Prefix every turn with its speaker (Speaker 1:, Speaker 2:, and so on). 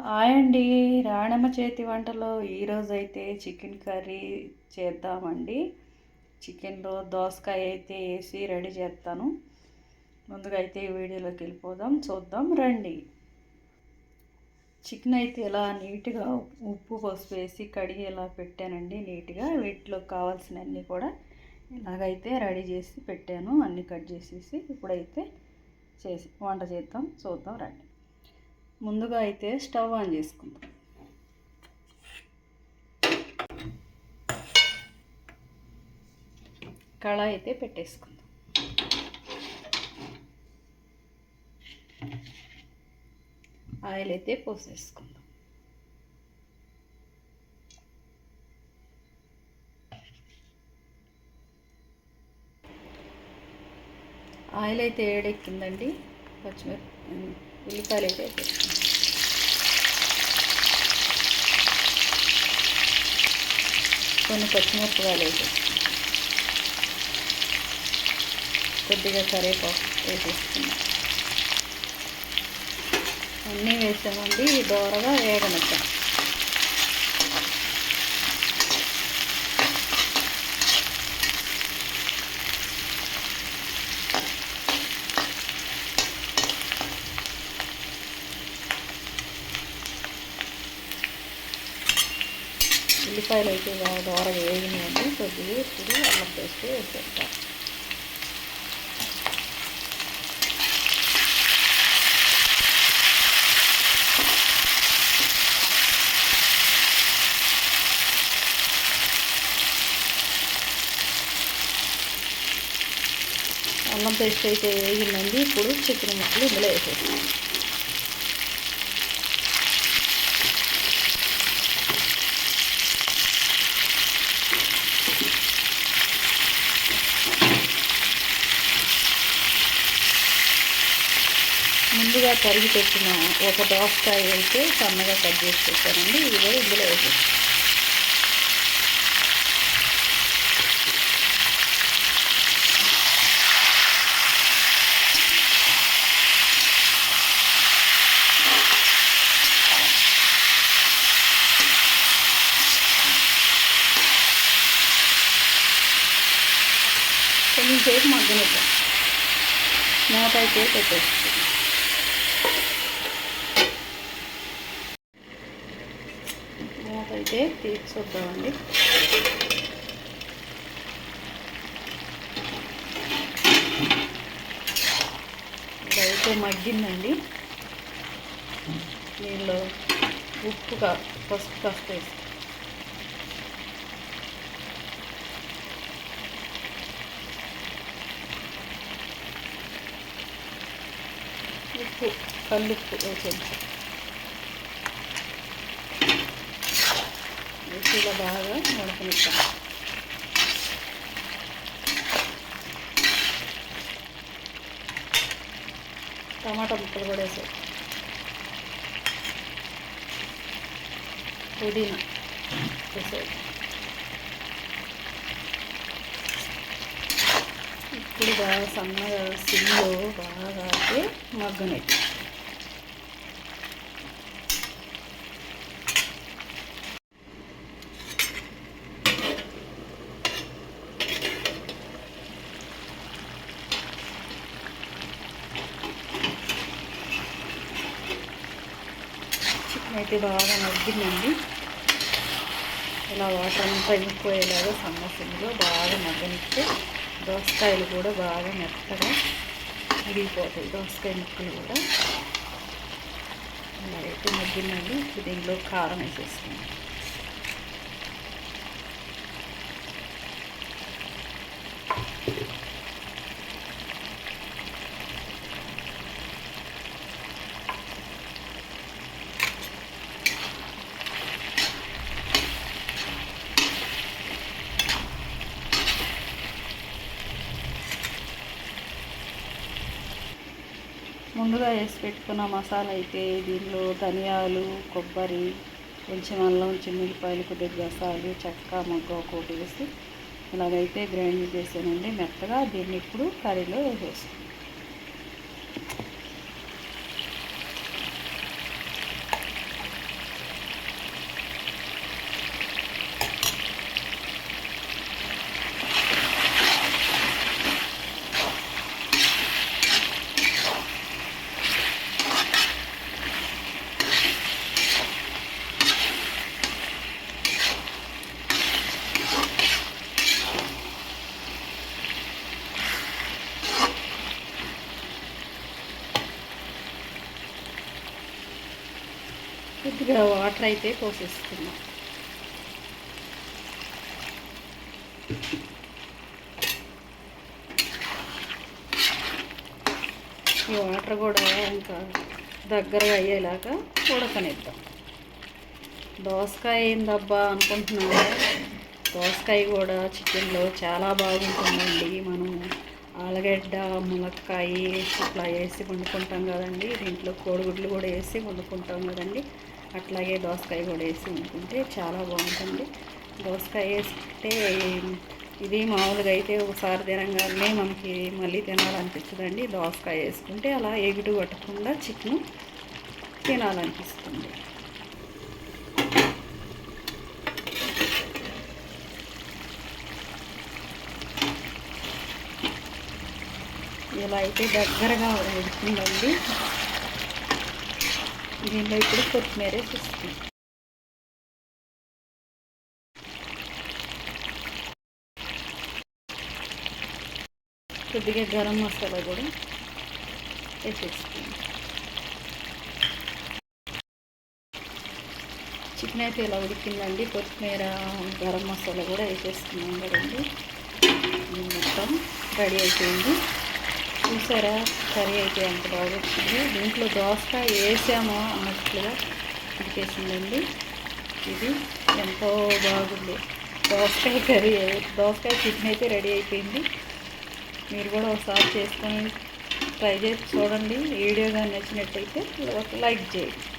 Speaker 1: Hi అండి. రాణమ్మ చేతి వంటలో ఈరోజైతే చికెన్ కర్రీ చేద్దామండి. చికెన్లో దోసకాయ అయితే వేసి రెడీ చేస్తాను. ముందుగా అయితే వీడియోలోకి వెళ్ళిపోదాం, చూద్దాం రండి. చికెన్ అయితే ఇలా నీట్గా ఉప్పు పసుపు వేసి కడిగి ఇలా పెట్టానండి. నీట్గా వీటిలో కావాల్సినవన్నీ కూడా ఇలాగైతే రెడీ చేసి పెట్టాను. అన్నీ కట్ చేసేసి ఇప్పుడైతే వంట చేద్దాం, చూద్దాం రండి. ముందుగా అయితే స్టవ్ ఆన్ చేసుకుందాం. కళాయి అయితే పెట్టేసుకుందాం. ఆయిల్ అయితే పోసేసుకుందాం. ఆయిల్ అయితే ఏడెక్కిందండి. ఉల్లిపాయలు అయితే వేసుకుందాం. కొన్ని పచ్చిమిరపకాయలు వేసేసుకుందాం. కొద్దిగా కరివేపాకు వేసేసుకుందాం. అన్నీ వేసామండి. దోరగా వేగనిద్దాం. ఉల్లిపాయలు అయితే బాగా దోరగా వేగినాయండి. కొద్దిగా ఇప్పుడు అల్లం పేస్ట్ వేసేద్దాం. అల్లం పేస్ట్ అయితే వేగిందండి. ఇప్పుడు చికెన్ ముక్కలు ఇందులో వేసేస్తాం. ముందుగా తరిగి పెట్టిన ఒక దోసకాయ అయితే సన్నగా కట్ చేసి పెట్టానండి. ఇది కూడా ఇందులో వేసేస్తాం. కొంచెం సేపు మగ్గనిద్దాం. మూత అయితే పెట్టేస్తాం. మూత అయితే తీసి చూద్దామండి. ఇదైతే మగ్గిందండి. దీనిలో పసుపు కాస్త వేసి కల్లుప్పు వేసేది ఇలా బాగా ఉడకనిస్తాం. టమాటా ముక్కలు కూడా వేసాయి. పుదీనా వేసాయి. ఇప్పుడు బాగా సన్నగా సిమ్లో బాగా అయితే మగ్గనెట్టి చికెన్ అయితే బాగా మగ్గిందండి. ఇలా వాటర్ అంతా ఇంకిపోయేలాగా సన్న సిమ్లో బాగా మగ్గనిస్తే దోసకాయలు కూడా బాగా మెత్తగా విరిగిపోతాయి. దోసకాయ ముక్కలు కూడా ఇలా అయితే మగ్గిందండి. ఇప్పుడు దీనిలో కారం వేసేసుకుందాం. ముందుగా వేసి పెట్టుకున్న మసాలా అయితే దీనిలో ధనియాలు, కొబ్బరి, కొంచెం అల్లం, చిన్నుల్లిపాయలు, కొద్దిగా గసాలు, చెక్క, మొగ్గ ఒక్కోటి వేసి ఇలాగైతే గ్రైండ్ చేసానండి మెత్తగా. దీన్ని ఇప్పుడు కర్రీలో వేసేస్తాను. కొద్దిగా వాటర్ అయితే పోసేస్తున్నాం. ఈ వాటర్ కూడా ఇంకా దగ్గరగా అయ్యేలాగా ఉడకనిద్దాం. దోసకాయ ఏందబ్బా అనుకుంటున్నాను, దోసకాయ కూడా చికెన్లో చాలా బాగుంటుందండి. మనం ఆలుగడ్డ, ములక్కాయ ఇట్లా వేసి వండుకుంటాం కదండి. దీంట్లో కోడిగుడ్లు కూడా వేసి వండుకుంటాం కదండి. అట్లాగే దోసకాయ కూడా వేసి వండుకుంటే చాలా బాగుంటుంది. దోసకాయ వేసుకుంటే ఇది మామూలుగా అయితే ఒకసారి తినగానే మనకి మళ్ళీ తినాలనిపించదండి. దోసకాయ వేసుకుంటే అలా ఎగుటు పట్టకుండా చికెన్ తినాలనిపిస్తుంది. ఇలా అయితే దగ్గరగా ఉడుకుందండి. దీనిలో ఇప్పుడు కొత్తిమీర వేసేస్తుంది. కొద్దిగా గరం మసాలా కూడా వేసేస్తుంది. చికెన్ అయితే ఇలా ఉడికిందండి. కొత్తిమీర, గరం మసాలా కూడా వేసేస్తున్నాం కదండి. మొత్తం రెడీ అయిపోయింది. చూసారా కర్రీ అయితే ఎంత బాగా వచ్చింది. దీంట్లో దోసకాయ వేసామో అన్నట్లుగా ఉడికేసిందండి. ఇది ఎంతో బాగుంది దోసకాయ కర్రీ. దోసకాయ చికెన్ అయితే రెడీ అయిపోయింది. మీరు కూడా ఒకసారి చేసుకొని ట్రై చేసి చూడండి. వీడియో కానీ నచ్చినట్టయితే ఒక లైక్ చేయండి.